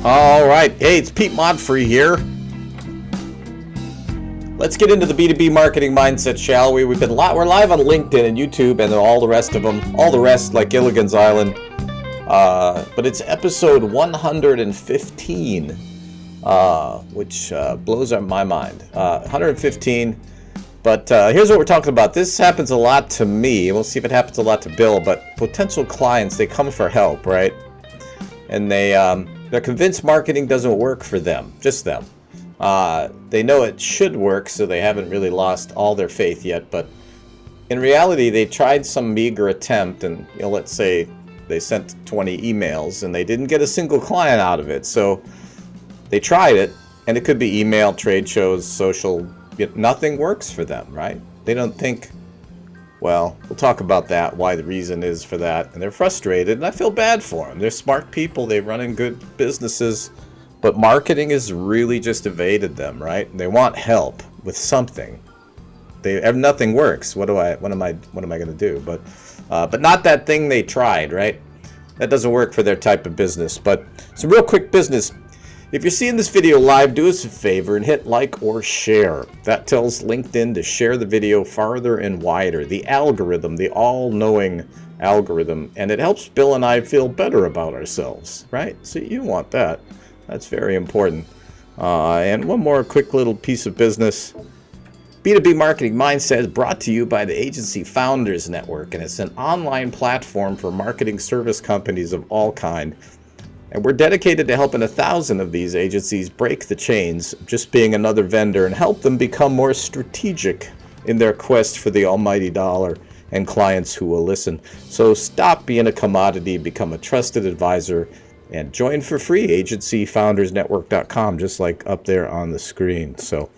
All right. Hey, it's Pete Monfre here. Let's get into the B2B marketing mindset, shall we? We're live on LinkedIn and YouTube and all the rest of them. All the rest, like Gilligan's Island. But it's episode 115, which blows my mind. 115. But here's what we're talking about. This happens a lot to me. We'll see if it happens a lot to Bill. But potential clients, they come for help, right? And they're convinced marketing doesn't work for them, just them. They know it should work, so they haven't really lost all their faith yet. But in reality, they tried some meager attempt, and let's say they sent 20 emails, and they didn't get a single client out of it. So they tried it, and it could be email, trade shows, social. Nothing works for them, right? They don't think, well, we'll talk about that, why the reason is for that. And they're frustrated, and I feel bad for them. They're smart people. They run in good businesses. But marketing has really just evaded them, right? They want help with something. Nothing works. What am I going to do? But not that thing they tried, right? That doesn't work for their type of business. But some real quick business. If you're seeing this video live, do us a favor and hit like or share. That tells LinkedIn to share the video farther and wider. The algorithm, the all-knowing algorithm, and it helps Bill and I feel better about ourselves, right? So you want that. That's very important. And one more quick little piece of business. B2B Marketing Mindset is brought to you by the Agency Founders Network, and it's an online platform for marketing service companies of all kind. And we're dedicated to helping 1,000 of these agencies break the chains of just being another vendor and help them become more strategic in their quest for the almighty dollar and clients who will listen. So stop being a commodity, become a trusted advisor, and join for free, agencyfoundersnetwork.com, just like up there on the screen. So,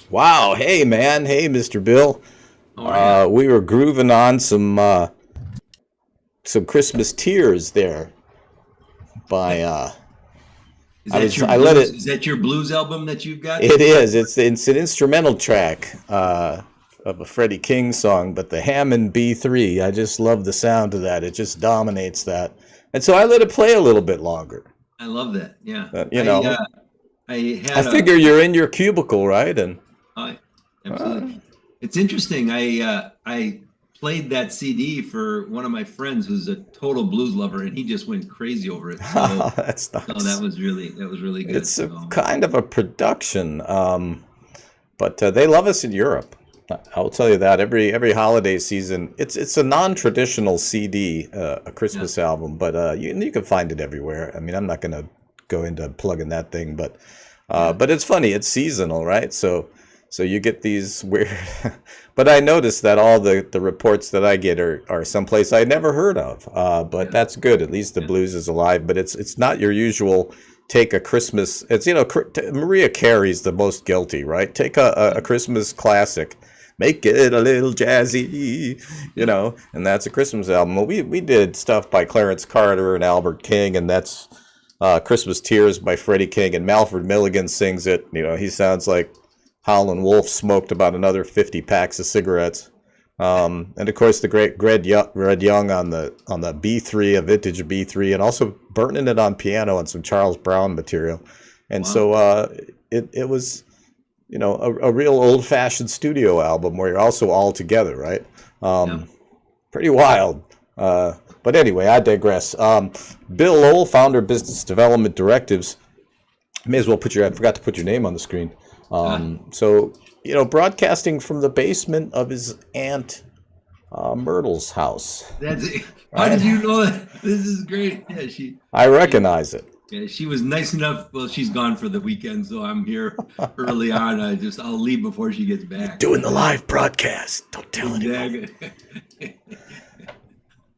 wow. Hey, man. Hey, Mr. Bill. We were grooving on some Christmas Tears there. Is that your blues album that you've got? It is. It's an instrumental track of a Freddie King song, but the Hammond B3, I just love the sound of that. It just dominates that. And so I let it play a little bit longer. I love that. Yeah. I figure you're in your cubicle, right? And absolutely. It's interesting. I played that CD for one of my friends who's a total blues lover, and he just went crazy over it. So, that's nice. So that was really good. It's kind of a production, but they love us in Europe. I'll tell you that every holiday season, it's a non-traditional CD, a Christmas album, but you can find it everywhere. I mean, I'm not going to go into plugging that thing, but it's funny. It's seasonal, right? So you get these weird. But I noticed that all the reports that I get are someplace I never heard of. But that's good. At least the blues is alive. But it's not your usual. Take a Christmas. It's Mariah Carey's the most guilty, right? Take a Christmas classic. Make it a little jazzy, and that's a Christmas album. Well, we did stuff by Clarence Carter and Albert King, and that's Christmas Tears by Freddie King, and Malford Milligan sings it. He sounds like Howlin' Wolf smoked about another 50 packs of cigarettes. And of course the great Red Young on the B3, a vintage B3, and also burning it on piano and some Charles Brown material. And so it was a real old-fashioned studio album where you're also all together, right? Pretty wild. But anyway, I digress. Bill Lowell, founder of Business Development Directives. May as well I forgot to put your name on the screen. So, broadcasting from the basement of his aunt Myrtle's house. That's it. How did you know that? This is great. Yeah, I recognize it. Yeah, she was nice enough. Well, she's gone for the weekend, so I'm here early on. I'll leave before she gets back. Doing the live broadcast. Don't tell anyone.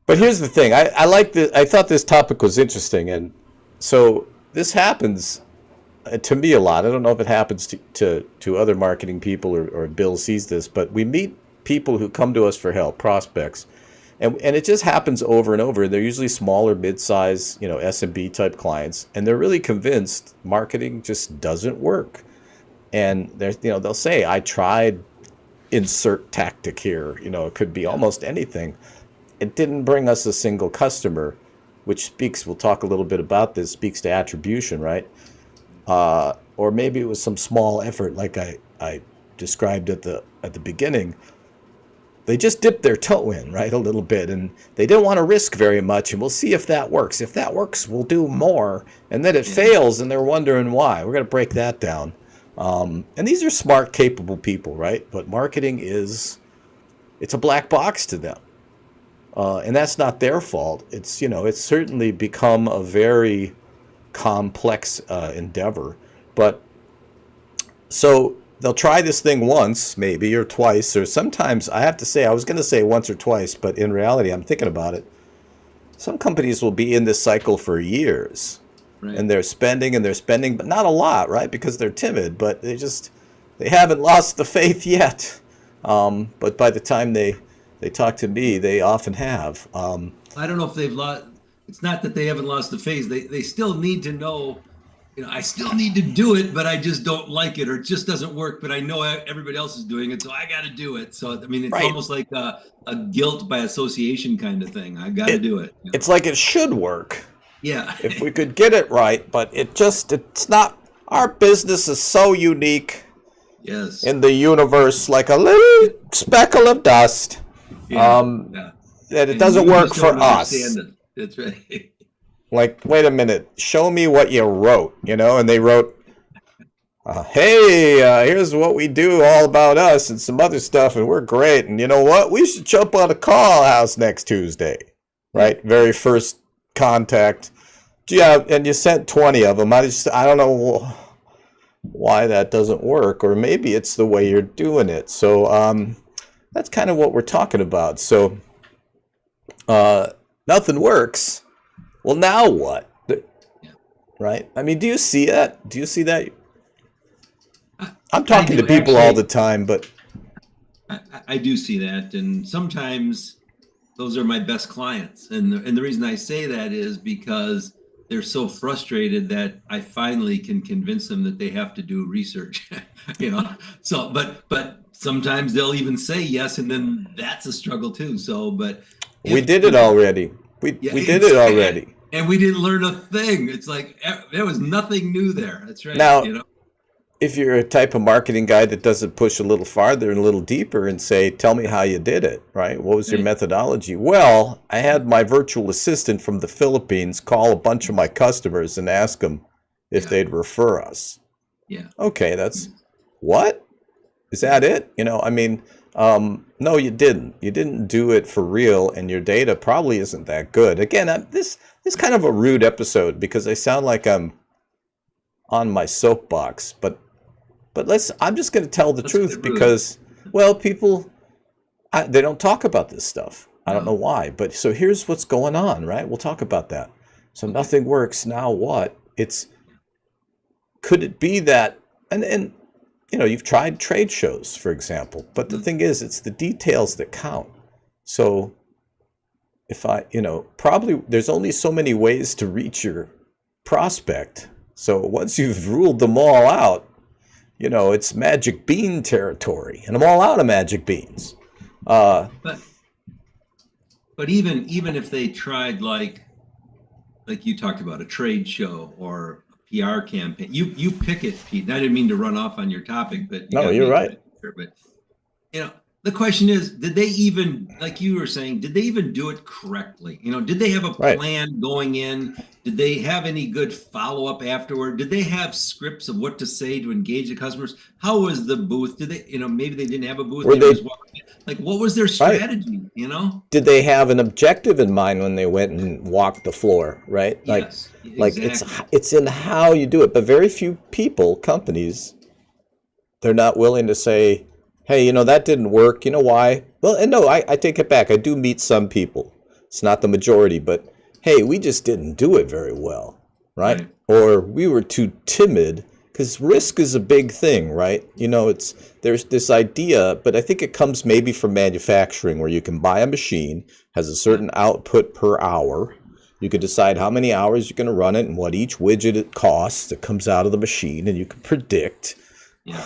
But here's the thing. I thought this topic was interesting, and so this happens to me a lot. I don't know if it happens to other marketing people or Bill sees this, but we meet people who come to us for help, prospects. And it just happens over and over. They're usually smaller, mid-size, SMB type clients, and they're really convinced marketing just doesn't work. And they'll say, "I tried insert tactic here." It could be almost anything. It didn't bring us a single customer. which speaks, we'll talk a little bit about this, speaks to attribution, right? Or maybe it was some small effort like I described at the beginning. They just dipped their toe in, right, a little bit, and they didn't want to risk very much, and we'll see if that works. If that works, we'll do more, and then it fails, and they're wondering why. We're going to break that down. And these are smart, capable people, right? But marketing it's a black box to them. And that's not their fault. It's, it's certainly become a very complex endeavor. But so they'll try this thing once, maybe, or twice, or sometimes, I have to say, I was going to say once or twice, but in reality, I'm thinking about it. Some companies will be in this cycle for years. Right. And they're spending, but not a lot, right? Because they're timid, but they haven't lost the faith yet. But by the time they talk to me, they often have. I don't know if they've lost. It's not that they haven't lost the faith. They still need to know. I still need to do it, but I just don't like it, or it just doesn't work. But I know everybody else is doing it, so I got to do it. So I mean, it's almost like a guilt by association kind of thing. I got to do it. It's like it should work. Yeah. If we could get it right, but it's not. Our business is so unique. Yes. In the universe, like a little speckle of dust. That it doesn't work for us. That's right. Like, wait a minute, show me what you wrote, and they wrote, hey, here's what we do, all about us and some other stuff, and we're great, and you know what, we should jump on a call house next Tuesday, right? Very first contact. Yeah, and you sent 20 of them. I don't know why that doesn't work, or maybe it's the way you're doing it. So that's kind of what we're talking about. So nothing works. Well, now what? Right? I mean, do you see that? Do you see that? I'm talking to people all the time, but I do see that, and sometimes those are my best clients. And the reason I say that is because they're so frustrated that I finally can convince them that they have to do research. So, but sometimes they'll even say yes, and then that's a struggle too. So, but we did it already. We did it already. And we didn't learn a thing. It's like there was nothing new there. That's right. Now, if you're a type of marketing guy that doesn't push a little farther and a little deeper and say, tell me how you did it, right? What was your methodology? Well, I had my virtual assistant from the Philippines call a bunch of my customers and ask them if they'd refer us. Yeah. Okay, that's what? Is that it? No, you didn't. You didn't do it for real, and your data probably isn't that good. Again, this is kind of a rude episode because I sound like I'm on my soapbox, but I'm just going to tell the truth because, well, people, they don't talk about this stuff. I don't know why, but so here's what's going on, right? We'll talk about that. So nothing works. Now what? Could it be that, and you've tried trade shows, for example, but the thing is, it's the details that count. So if probably there's only so many ways to reach your prospect. So once you've ruled them all out, it's magic bean territory, and I'm all out of magic beans. But even if they tried like you talked about a trade show or PR campaign. You pick it, Pete. And I didn't mean to run off on your topic, but you're right. But the question is, did they even, like you were saying, did they even do it correctly? Did they have a plan going in? Did they have any good follow-up afterward? Did they have scripts of what to say to engage the customers? How was the booth? Did they, maybe they didn't have a booth. What was their strategy? Did they have an objective in mind when they went and walked the floor? Right? Yes, exactly. It's in how you do it. But very few companies, they're not willing to say, hey, that didn't work. You know why? Well, and no, I take it back. I do meet some people. It's not the majority, but hey, we just didn't do it very well, right? Or we were too timid, because risk is a big thing, right? There's this idea, but I think it comes maybe from manufacturing, where you can buy a machine, has a certain output per hour. You can decide how many hours you're going to run it and what each widget it costs that comes out of the machine, and you can predict. Yeah.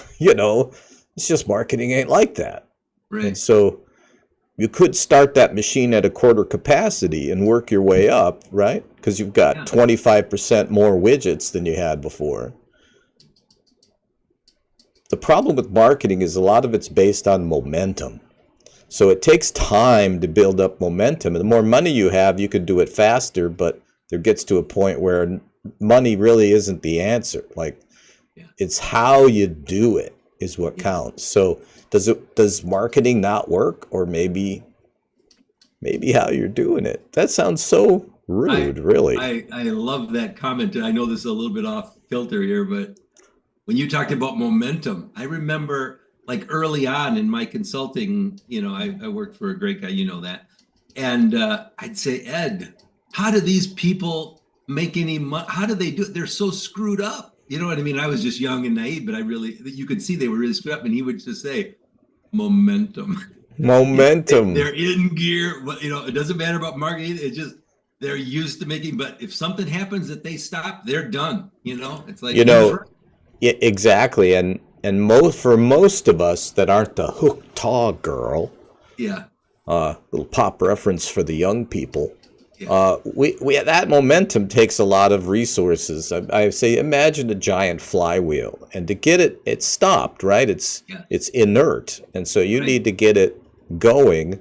It's just marketing ain't like that. Right. And so you could start that machine at a quarter capacity and work your way up, right? Because you've got 25% more widgets than you had before. The problem with marketing is a lot of it's based on momentum. So it takes time to build up momentum. And the more money you have, you could do it faster, but there gets to a point where money really isn't the answer. Like, it's how you do it is what counts. So does marketing not work, or maybe how you're doing it? That sounds so rude, really. I love that comment. And I know this is a little bit off kilter here, but when you talked about momentum, I remember like early on in my consulting, I worked for a great guy, that. And I'd say, Ed, how do these people make any money? How do they do it? They're so screwed up. You know what I mean? I was just young and naive, but you could see they were really screwed up. And he would just say, momentum. Momentum. They're in gear. It doesn't matter about marketing. It's just, they're used to making, but if something happens that they stop, they're done. It's like, yeah, exactly. And for most of us that aren't the hook taw girl, little pop reference for the young people. We that momentum takes a lot of resources. I say, imagine a giant flywheel, and to get it stopped, right? It's inert, and so you need to get it going,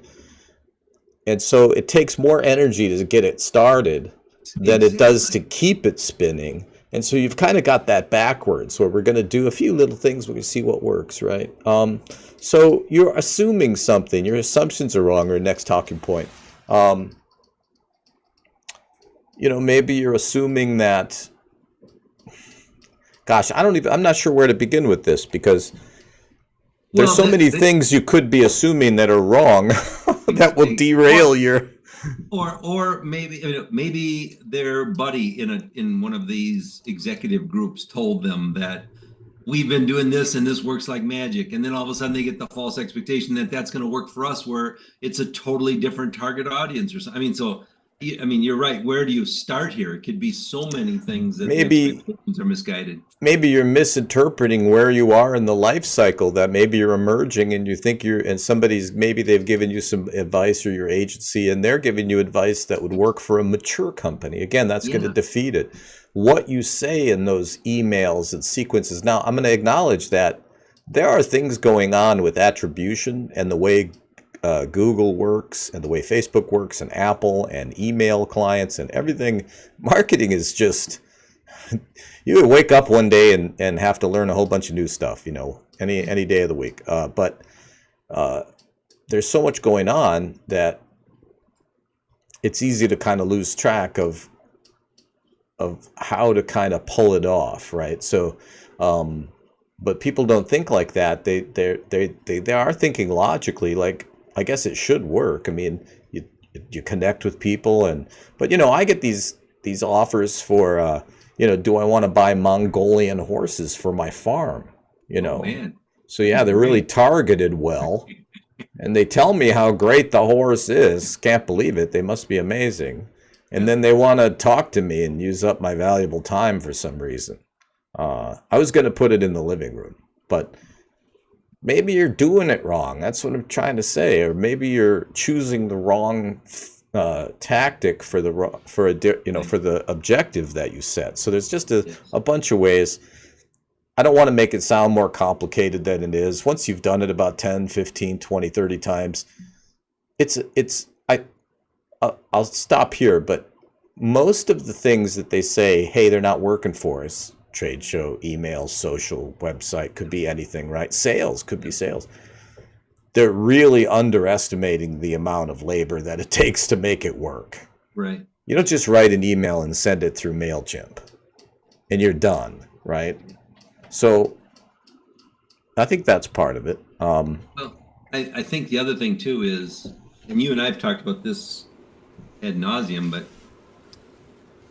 and so it takes more energy to get it started than it does to keep it spinning. And so you've kind of got that backwards, where we're going to do a few little things, we can see what works, right? So you're assuming something. Your assumptions are wrong. Or next talking point. Maybe you're assuming that, gosh, I'm not sure where to begin with this, because there's so many things you could be assuming that are wrong that will derail your... Or maybe their buddy in one of these executive groups told them that we've been doing this and this works like magic, and then all of a sudden they get the false expectation that that's going to work for us, where it's a totally different target audience or something. You're right. Where do you start here? It could be so many things that maybe the expectations are misguided. Maybe you're misinterpreting where you are in the life cycle, that maybe you're emerging and you think maybe they've given you some advice, or your agency, and they're giving you advice that would work for a mature company. Again, that's going to defeat it. What you say in those emails and sequences. Now, I'm going to acknowledge that there are things going on with attribution and the way Google works and the way Facebook works and Apple and email clients and everything. Marketing is just, you wake up one day and have to learn a whole bunch of new stuff, any day of the week. But there's so much going on that it's easy to kind of lose track of how to kind of pull it off, right? So, but people don't think like that. They are thinking logically, like, I guess it should work. I mean, you connect with people, but I get these offers for do I want to buy Mongolian horses for my farm? Oh, man. So yeah, they're really targeted well, and they tell me how great the horse is. Can't believe it. They must be amazing. And then they want to talk to me and use up my valuable time for some reason. I was going to put it in the living room, but maybe you're doing it wrong. That's what I'm trying to say. Or maybe you're choosing the wrong tactic for the objective that you set. So there's just a bunch of ways. I don't want to make it sound more complicated than it is. Once you've done it about 10, 15, 20, 30 times, I'll stop here, but most of the things that they say, hey, they're not working for us, trade show, email, social, website, could be anything, right? Sales, could be sales. They're really underestimating the amount of labor that it takes to make it work. Right. You don't just write an email and send it through MailChimp and you're done, right? So I think that's part of it. Well, I think the other thing too is, and you and I have talked about this ad nauseum, but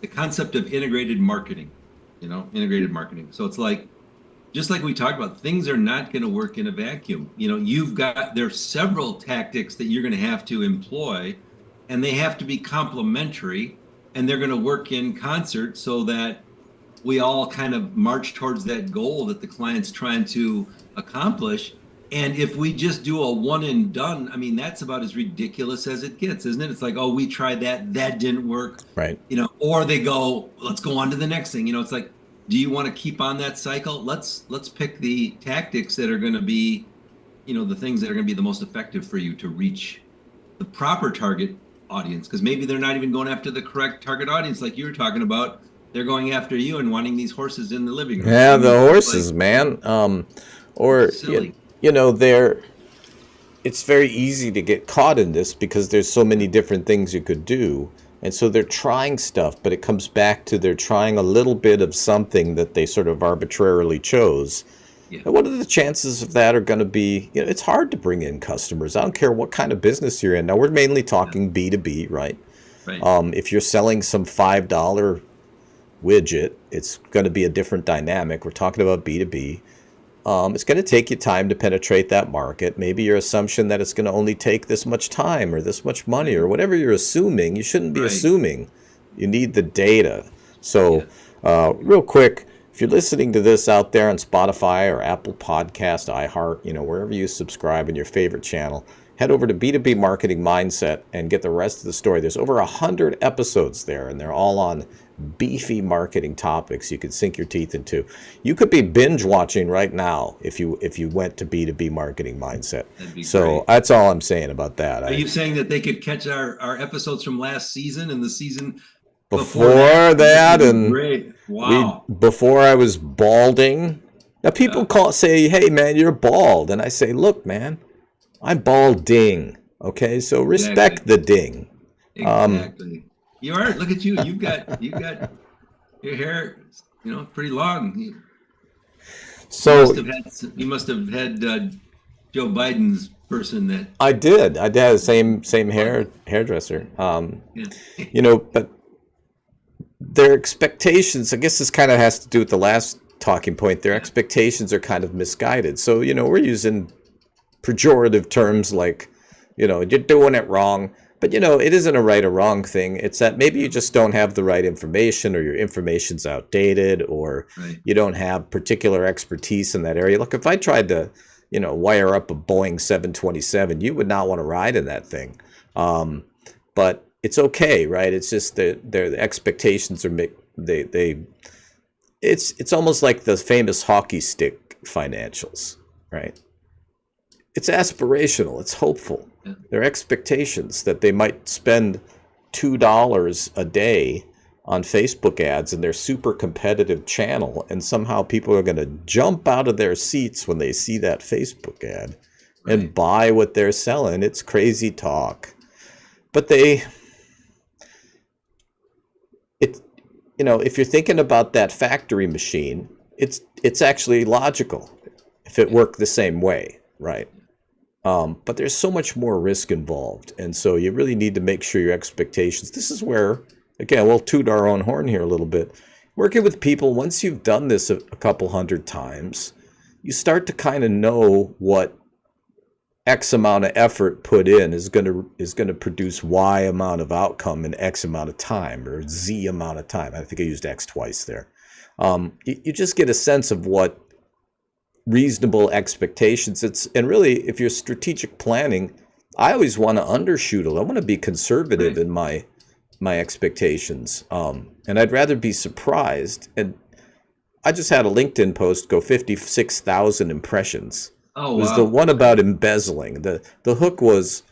the concept of integrated marketing, integrated marketing. So it's like, just like we talked about, things are not going to work in a vacuum. There's several tactics that you're going to have to employ, and they have to be complementary, and they're going to work in concert so that we all kind of march towards that goal that the client's trying to accomplish. And if we just do a one and done, I mean, that's about as ridiculous as it gets, isn't it? It's like, oh, we tried that, that didn't work, Right. or they go, let's go on to the next thing. It's like, do you want to keep on that cycle? Let's pick the tactics that are going to be, the things that are going to be the most effective for you to reach the proper target audience, because maybe they're not even going after the correct target audience like you were talking about. They're going after you and wanting these horses in the living room. Yeah, the horses, like, man. Or silly. it's very easy to get caught in this because there's so many different things you could do. And so they're trying stuff, but it comes back to they're trying a little bit of something that they sort of arbitrarily chose. Yeah. And what are the chances of that are going to be? It's hard to bring in customers. I don't care what kind of business you're in. Now, we're mainly talking B2B, right? Right. If you're selling some $5 widget, it's going to be a different dynamic. We're talking about B2B. It's going to take you time to penetrate that market. Maybe your assumption that it's going to only take this much time or this much money or whatever you're assuming. You shouldn't be assuming. You need the data. So real quick, if you're listening to this out there on Spotify or Apple Podcast, iHeart, wherever you subscribe in your favorite channel, head over to B2B Marketing Mindset and get the rest of the story. There's over 100 episodes there, and they're all on beefy marketing topics you could sink your teeth into. You could be binge watching right now if you went to B2B Marketing Mindset. So great. That's all I'm saying about that. Are you saying that they could catch our episodes from last season and the season before that and great. Wow. Before I was balding? Now people say, hey man, you're bald. And I say, look man, I'm balding. Okay, so respect the ding. Exactly. You are. Look at you. You've got your hair, pretty long. So you must have had Joe Biden's person that. I did. I had the same hairdresser. But their expectations. I guess this kind of has to do with the last talking point. Their expectations are kind of misguided. So we're using pejorative terms like, you're doing it wrong. But, it isn't a right or wrong thing. It's that maybe you just don't have the right information or your information's outdated or you don't have particular expertise in that area. Look, if I tried to, wire up a Boeing 727, you would not want to ride in that thing. But it's okay, right? It's just that their expectations are it's almost like the famous hockey stick financials, right? It's aspirational. It's hopeful. Their expectations that they might spend $2 a day on Facebook ads in their super competitive channel, and somehow people are going to jump out of their seats when they see that Facebook ad and buy what they're selling. It's crazy talk. But if you're thinking about that factory machine, it's actually logical if it worked the same way, right? But there's so much more risk involved. And so you really need to make sure your expectations. This is where, again, we'll toot our own horn here a little bit. Working with people, once you've done this a couple hundred times, you start to kind of know what X amount of effort put in is going to produce Y amount of outcome in X amount of time or Z amount of time. I think I used X twice there. You just get a sense of what reasonable expectations. And really, if you're strategic planning, I always want to undershoot I want to be conservative in my expectations. And I'd rather be surprised. And I just had a LinkedIn post go 56,000 impressions. Oh, wow. It was the one about embezzling. The hook was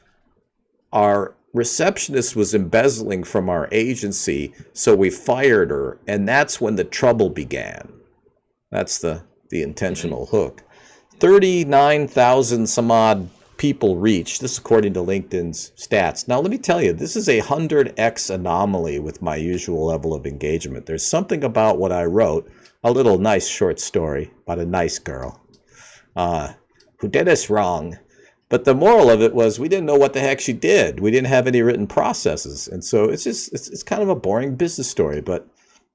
our receptionist was embezzling from our agency, so we fired her, and that's when the trouble began. That's the intentional hook. 39,000 some odd people reached. This is according to LinkedIn's stats. Now, let me tell you, this is a 100x anomaly with my usual level of engagement. There's something about what I wrote, a little nice short story about a nice girl who did us wrong. But the moral of it was we didn't know what the heck she did. We didn't have any written processes. And so it's kind of a boring business story, but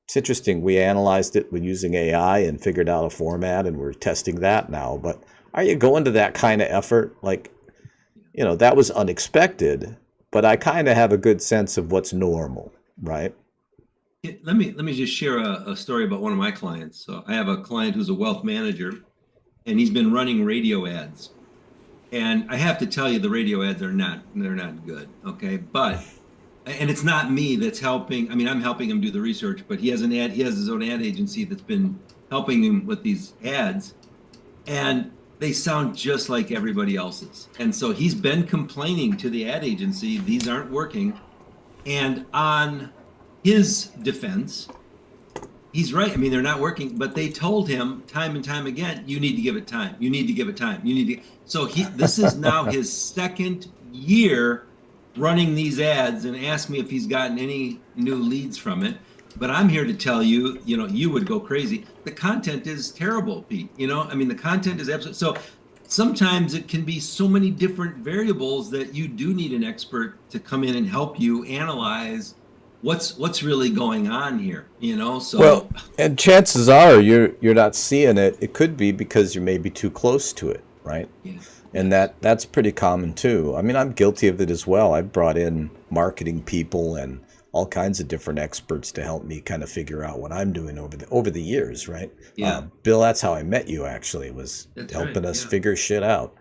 it's interesting. We analyzed it with using AI and figured out a format, and we're testing that now. But are you going to that kind of effort? Like, that was unexpected, but I kind of have a good sense of what's normal, right? Let me just share a story about one of my clients. So I have a client who's a wealth manager, and he's been running radio ads. And I have to tell you, the radio ads are they're not good. Okay. And it's not me that's helping. I mean, I'm helping him do the research, but he has his own ad agency that's been helping him with these ads, and they sound just like everybody else's. And so he's been complaining to the ad agency, these aren't working. And on his defense, he's right. I mean, they're not working, but they told him time and time again, you need to give it time. You need to give it time. You need to. So this is now his second year running these ads, and asked me if he's gotten any new leads from it. But I'm here to tell you, you would go crazy. The content is terrible, Pete. I mean, the content is absolutely. So sometimes it can be so many different variables that you do need an expert to come in and help you analyze what's really going on here. So Well, and chances are you're not seeing it. It could be because you're maybe too close to it, right? yeah. And that's pretty common too. I mean, I'm guilty of it as well. I've brought in marketing people and all kinds of different experts to help me kind of figure out what I'm doing over the years, right? Yeah. Bill, that's how I met you, actually, was That's helping right, us yeah. figure shit out.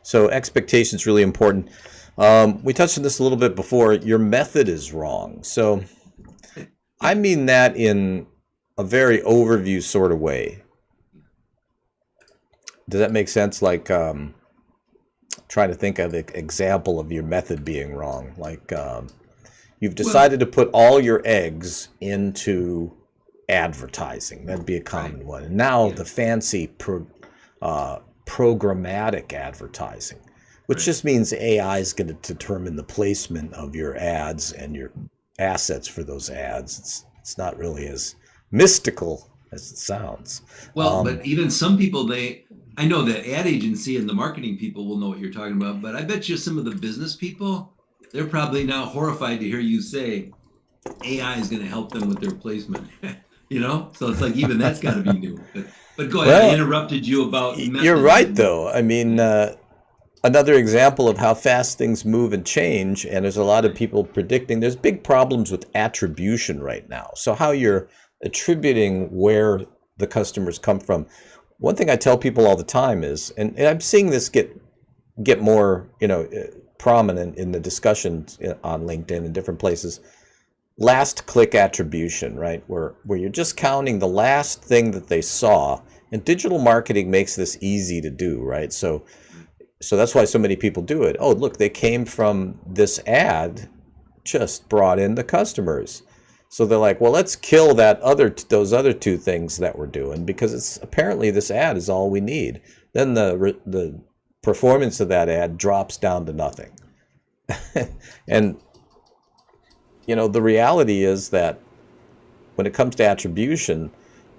So expectation is really important. We touched on this a little bit before. Your method is wrong. So I mean that in a very overview sort of way. Does that make sense? Like trying to think of an example of your method being wrong. Like you've decided to put all your eggs into advertising. That'd be a common one. And now the fancy programmatic advertising, which just means AI is going to determine the placement of your ads and your assets for those ads. It's not really as mystical as it sounds. Well, but even some people, I know the ad agency and the marketing people will know what you're talking about, but I bet you some of the business people, they're probably now horrified to hear you say AI is going to help them with their placement. So it's like even that's got to be new. But go ahead. I interrupted you about method. You're right, though. I mean, another example of how fast things move and change, and there's a lot of people predicting. There's big problems with attribution right now. So how you're attributing where the customers come from. One thing I tell people all the time is, and I'm seeing this get more, prominent in the discussions on LinkedIn and different places. Last click attribution, right? Where you're just counting the last thing that they saw, and digital marketing makes this easy to do, right? So that's why so many people do it. Oh, look, they came from this ad, just brought in the customers. So they're like, well, let's kill those other two things that we're doing because apparently this ad is all we need. Then the performance of that ad drops down to nothing. And the reality is that when it comes to attribution,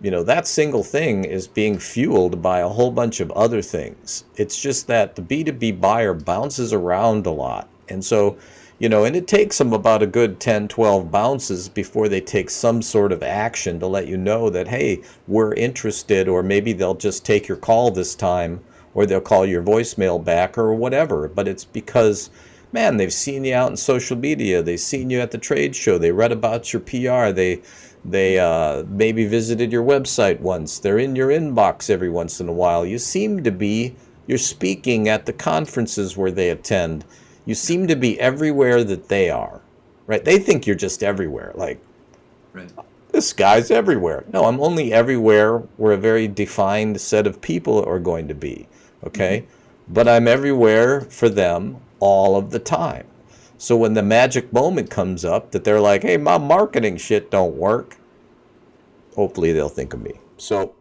that single thing is being fueled by a whole bunch of other things. It's just that the B2B buyer bounces around a lot. And so, and it takes them about a good 10, 12 bounces before they take some sort of action to let you know that, hey, we're interested, or maybe they'll just take your call this time, or they'll call your voicemail back or whatever. But it's because, man, they've seen you out in social media. They've seen you at the trade show. They read about your PR. They maybe visited your website once. They're in your inbox every once in a while. You're speaking at the conferences where they attend. You seem to be everywhere that they are, right? They think you're just everywhere. Like, right. This guy's everywhere. No, I'm only everywhere where a very defined set of people are going to be, okay? Mm-hmm. But I'm everywhere for them all of the time. So when the magic moment comes up that they're like, hey, my marketing shit don't work, hopefully they'll think of me. So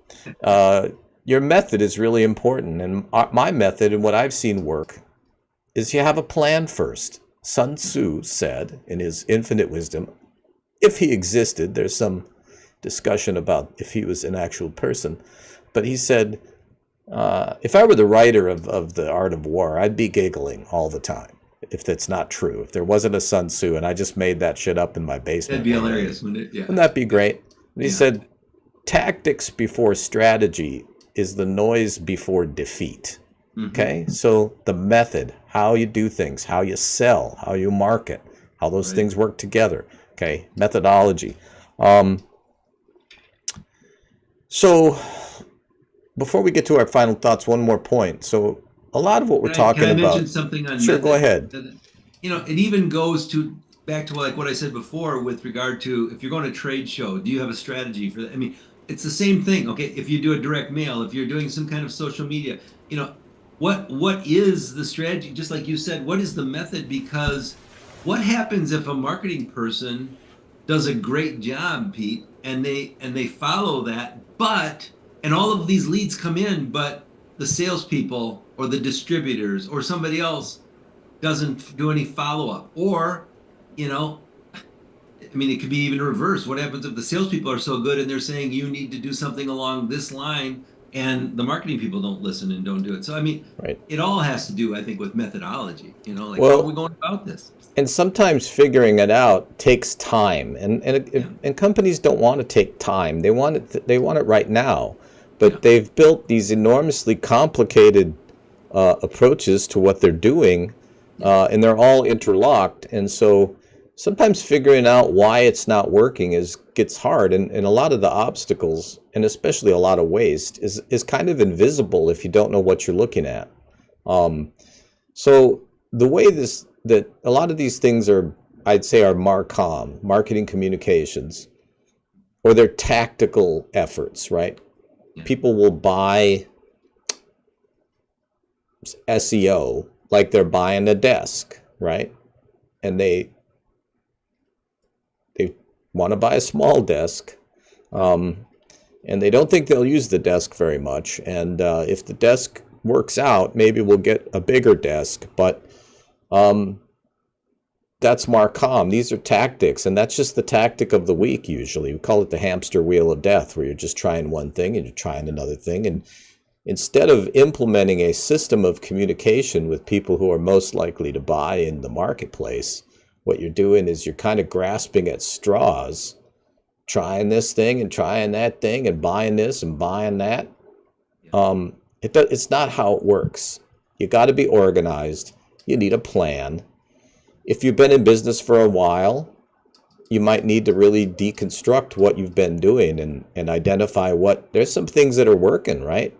your method is really important. And my method and what I've seen work is you have a plan first. Sun Tzu said in his infinite wisdom, if he existed, there's some discussion about if he was an actual person, but he said, if I were the writer of The Art of War, I'd be giggling all the time. If that's not true, if there wasn't a Sun Tzu and I just made that shit up in my basement. That'd be hilarious, wouldn't it? Yeah. Wouldn't that be great? And he said, tactics before strategy is the noise before defeat. Mm-hmm. Okay? So the method, how you do things, how you sell, how you market, how those things work together. Okay? Methodology. So before we get to our final thoughts, one more point. So a lot of what we're Can talking I mention about. something on Sure, go method? ahead. It even goes to back to like what I said before with regard to if you're going to trade show, do you have a strategy for that? I mean, it's the same thing. Okay, if you do a direct mail, if you're doing some kind of social media, what is the strategy? Just like you said, what is the method? Because what happens if a marketing person does a great job, Pete, and they follow that, but and all of these leads come in, but the salespeople or the distributors or somebody else doesn't do any follow up, or you know, I mean, it could be even reverse. What happens if the salespeople are so good and they're saying you need to do something along this line, and the marketing people don't listen and don't do it? So I mean, Right. it all has to do, I think, with methodology. Like how are we Well, going about this? and sometimes figuring it out takes time, Yeah, and companies don't want to take time. They want it right now, yeah, but they've built these enormously complicated approaches to what they're doing, yeah, and they're all interlocked. And so sometimes figuring out why it's not working gets hard, and a lot of the obstacles, and especially a lot of waste, is kind of invisible if you don't know what you're looking at. So the way that a lot of these things are, I'd say, are MarCom, marketing communications, or they're tactical efforts, right? yeah, People will buy SEO like they're buying a desk, right? And they want to buy a small desk, um, and they don't think they'll use the desk very much. And if the desk works out, maybe we'll get a bigger desk, but um, that's MarCom. These are tactics, and that's just the tactic of the week usually. We call it the hamster wheel of death, where you're just trying one thing and you're trying another thing. And instead of implementing a system of communication with people who are most likely to buy in the marketplace, what you're doing is you're kind of grasping at straws, trying this thing and trying that thing and buying this and buying that. yeah, It's not how it works. You got to be organized. You need a plan. If you've been in business for a while, you might need to really deconstruct what you've been doing and identify there's some things that are working, right?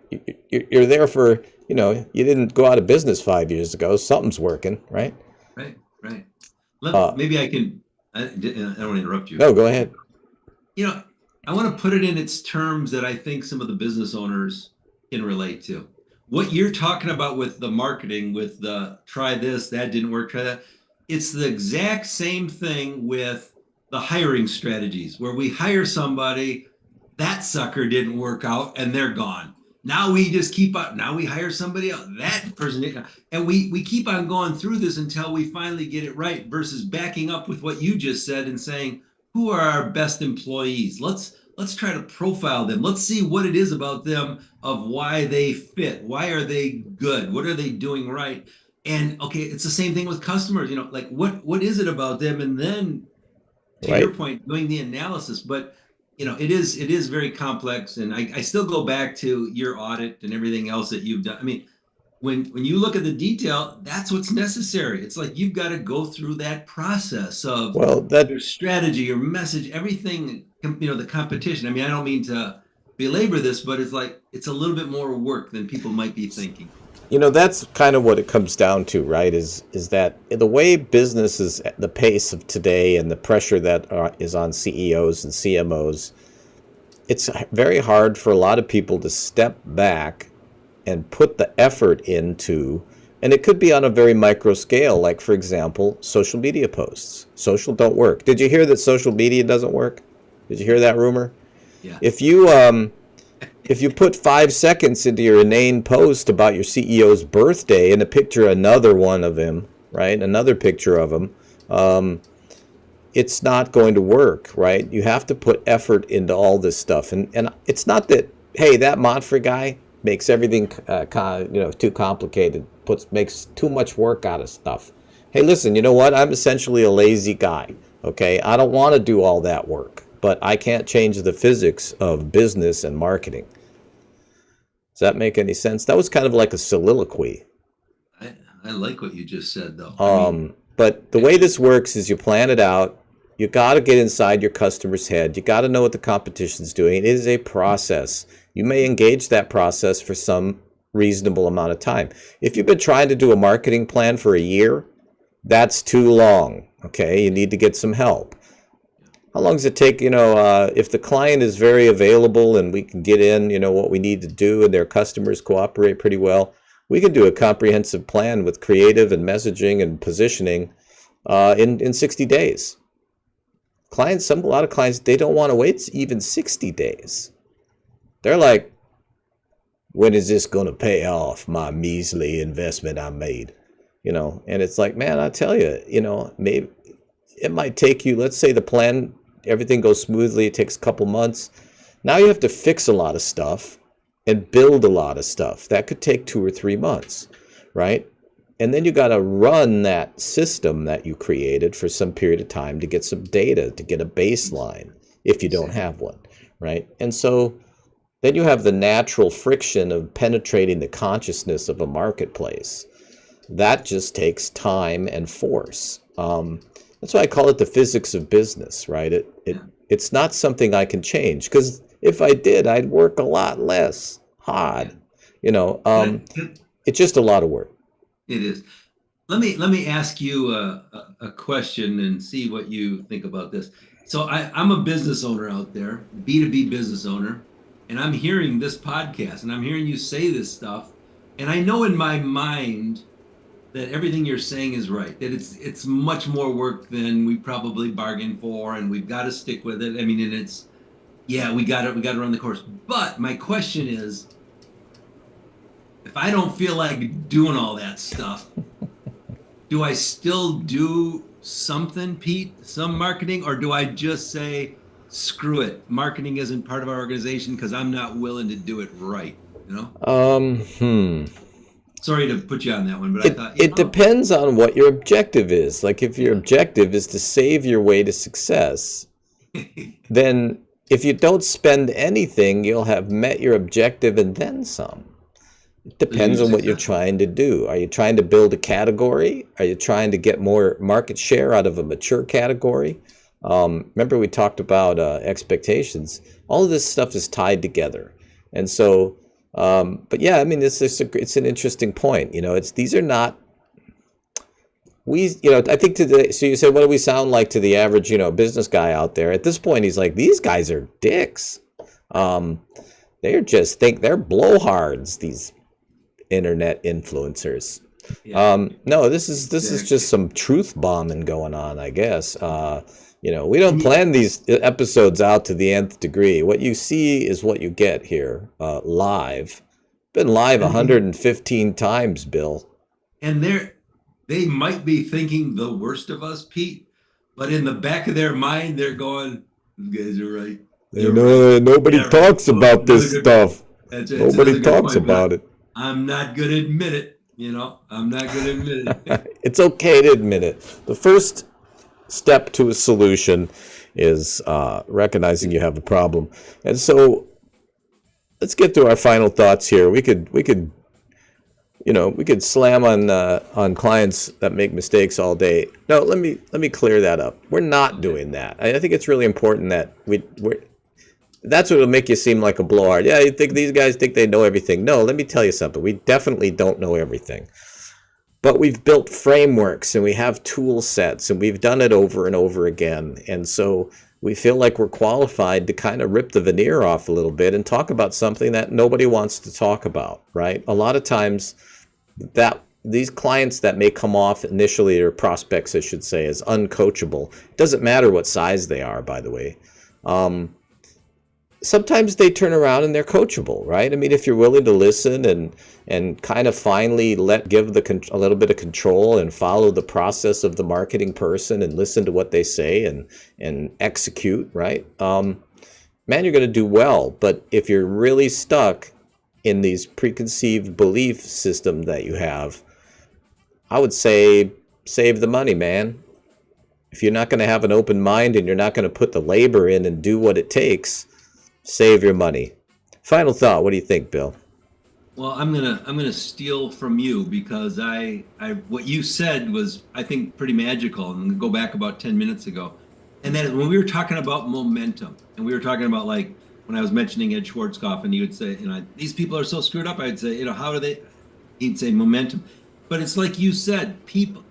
You're there for, you didn't go out of business 5 years ago. Something's working, right? right, right. Uh, Maybe I can. I don't want to interrupt you. no, go ahead. You know, I want to put it in its terms that I think some of the business owners can relate to. What you're talking about with the marketing, with the try this, that didn't work, try that. It's the exact same thing with the hiring strategies where we hire somebody, that sucker didn't work out and they're gone. Now we just keep up. Now we hire somebody else. That person didn't. And we keep on going through this until we finally get it right versus backing up with what you just said and saying, who are our best employees? Let's try to profile them. Let's see what it is about them of why they fit. Why are they good? What are they doing right? And okay, it's the same thing with customers. Like what is it about them? And then to your Right. point, doing the analysis. But it is very complex. And I still go back to your audit and everything else that you've done. I mean, when you look at the detail, that's what's necessary. It's like you've got to go through that process of Well, your strategy, your message, everything, the competition. I mean, I don't mean to belabor this, but it's like it's a little bit more work than people might be thinking. that's kind of what it comes down to, right? Is that the way business is, the pace of today and the pressure that is on CEOs and CMOs, it's very hard for a lot of people to step back and put the effort into, and it could be on a very micro scale, like, for example, social media posts. Social don't work. Did you hear that social media doesn't work? Did you hear that rumor? Yeah. If you put 5 seconds into your inane post about your CEO's birthday and a picture, another one of him, right? Another picture of him, it's not going to work, right? You have to put effort into all this stuff. And it's not that, hey, that Monfre guy makes everything too complicated, makes too much work out of stuff. Hey, listen, you know what? I'm essentially a lazy guy, okay? I don't want to do all that work, but I can't change the physics of business and marketing. Does that make any sense? That was kind of like a soliloquy. I like what you just said, though. I mean, But the way this works is you plan it out. You got to get inside your customer's head. You got to know what the competition's doing. It is a process. You may engage that process for some reasonable amount of time. If you've been trying to do a marketing plan for a year, that's too long. Okay, you need to get some help. How long does it take? If the client is very available and we can get in, what we need to do, and their customers cooperate pretty well, we can do a comprehensive plan with creative and messaging and positioning in 60 days. A lot of clients, they don't want to wait even 60 days. They're like, when is this going to pay off my measly investment I made? And it's like, man, I tell you, maybe it might take you, let's say the plan, everything goes smoothly, it takes a couple months. Now you have to fix a lot of stuff and build a lot of stuff. That could take 2 or 3 months, right? And then you got to run that system that you created for some period of time to get some data, to get a baseline if you don't have one, right? And so then you have the natural friction of penetrating the consciousness of a marketplace. That just takes time and force. That's why I call it the physics of business, right? It's not something I can change, because if I did, I'd work a lot less hard. It's just a lot of work. It is. Let me ask you a question and see what you think about this. So I'm a business owner out there, B2B business owner, and I'm hearing this podcast and I'm hearing you say this stuff, and I know in my mind that everything you're saying is right, that it's much more work than we probably bargained for, and we've got to stick with it. I mean, and we got to run the course. But my question is, if I don't feel like doing all that stuff, do I still do something, Pete, some marketing, or do I just say, screw it, marketing isn't part of our organization because I'm not willing to do it right, Sorry to put you on that one, but I thought it depends on what your objective is. Like, if your objective is to save your way to success, then if you don't spend anything, you'll have met your objective and then some. It depends on what you're trying to do. Are you trying to build a category? Are you trying to get more market share out of a mature category? Remember we talked about expectations. All of this stuff is tied together. And so, but yeah, I mean, it's an interesting point. These are not, I think so you said, what do we sound like to the average, business guy out there? At this point, he's like, these guys are dicks. They're blowhards, these internet influencers. Yeah. No, this is just some truth bombing going on, I guess. We don't plan these episodes out to the nth degree. What you see is what you get here, live. Been live 115 times, Bill. And they might be thinking the worst of us, Pete, but in the back of their mind, they're going, "You guys are right." Nobody talks about this stuff. Nobody talks about it. I'm not going to admit it. I'm not going to admit it. It's okay to admit it. The first step to a solution is recognizing you have a problem. And so let's get to our final thoughts here. We could slam on clients that make mistakes all day. No, let me clear that up. We're not doing that. I think it's really important that we're. That's what will make you seem like a blowhard. Yeah, you think these guys think they know everything. No, let me tell you something. We definitely don't know everything. But we've built frameworks and we have tool sets and we've done it over and over again. And so we feel like we're qualified to kind of rip the veneer off a little bit and talk about something that nobody wants to talk about, right? A lot of times that these clients that may come off initially, or prospects, I should say, as uncoachable, doesn't matter what size they are, by the way. Sometimes they turn around and they're coachable, right? I mean, if you're willing to listen and kind of finally give a little bit of control and follow the process of the marketing person and listen to what they say and execute, right? Man, you're going to do well. But if you're really stuck in these preconceived belief system that you have, I would say save the money, man. If you're not going to have an open mind and you're not going to put the labor in and do what it takes, save your money. Final thought. What do you think, Bill? Well, I'm gonna steal from you because what you said was, I think, pretty magical. I'm gonna go back about 10 minutes ago, and then when we were talking about momentum, and we were talking about like when I was mentioning Ed Schwarzkopf, and he would say, these people are so screwed up. I'd say, how are they? He'd say momentum. But it's like you said,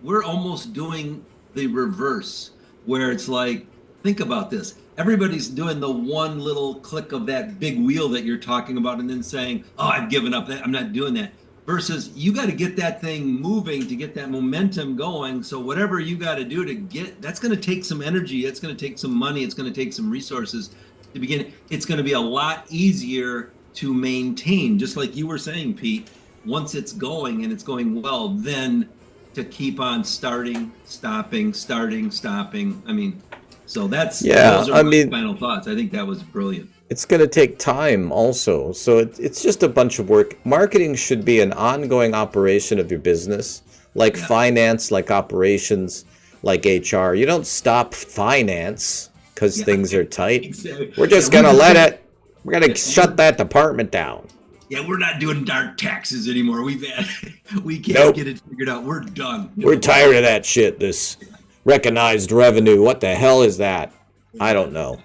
we're almost doing the reverse, where it's like, think about this. Everybody's doing the one little click of that big wheel that you're talking about and then saying, oh, I've given up. I'm not doing that. Versus you got to get that thing moving to get that momentum going. So whatever you got to do to get, that's going to take some energy. It's going to take some money. It's going to take some resources to begin. It's going to be a lot easier to maintain, just like you were saying, Pete. Once it's going and it's going well, then to keep on starting, stopping. I mean, so those are my final thoughts. I think that was brilliant. It's going to take time also. So it's just a bunch of work. Marketing should be an ongoing operation of your business, like finance, like operations, like HR. You don't stop finance because things are tight. Exactly. We're just going to we're going to shut that department down. Yeah, we're not doing dark taxes anymore. We can't get it figured out. We're done. We're tired of that shit. This recognized revenue. What the hell is that? I don't know.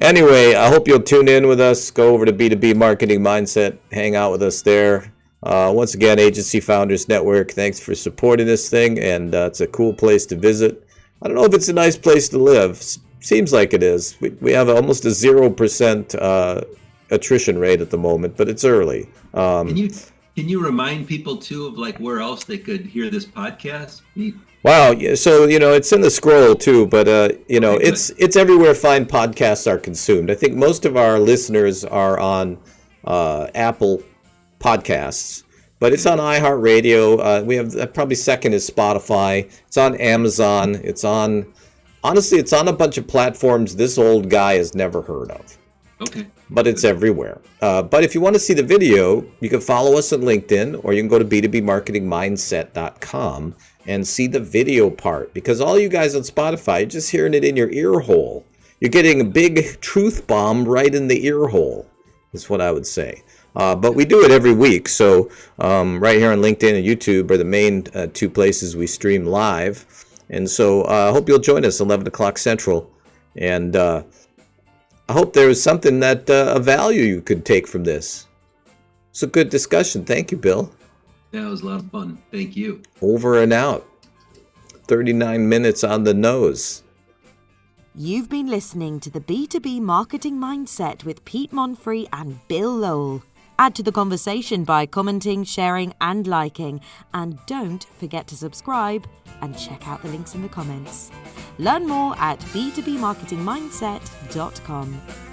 Anyway, I hope you'll tune in with us. Go over to B2B Marketing Mindset. Hang out with us there. Once again, Agency Founders Network, thanks for supporting this thing. And it's a cool place to visit. I don't know if it's a nice place to live. Seems like it is. We have almost a 0% attrition rate at the moment, but it's early. Can you remind people too of like where else they could hear this podcast? Wow, so it's in the scroll too, but it's everywhere fine podcasts are consumed. I think most of our listeners are on Apple Podcasts, but it's on iHeartRadio. We have probably second is Spotify. It's on Amazon. It's on a bunch of platforms this old guy has never heard of. Okay. But it's everywhere. But if you want to see the video, you can follow us on LinkedIn, or you can go to b2bmarketingmindset.com and see the video part. Because all you guys on Spotify, you're just hearing it in your ear hole. You're getting a big truth bomb right in the ear hole, is what I would say. But we do it every week. So right here on LinkedIn and YouTube are the main two places we stream live. And so I hope you'll join us 11 o'clock Central. And I hope there was something that of value you could take from this. It's a good discussion. Thank you, Bill. That was a lot of fun. Thank you. Over and out. 39 minutes on the nose. You've been listening to the B2B Marketing Mindset with Pete Monfre and Bill Lowell. Add to the conversation by commenting, sharing, and liking. And don't forget to subscribe and check out the links in the comments. Learn more at b2bmarketingmindset.com.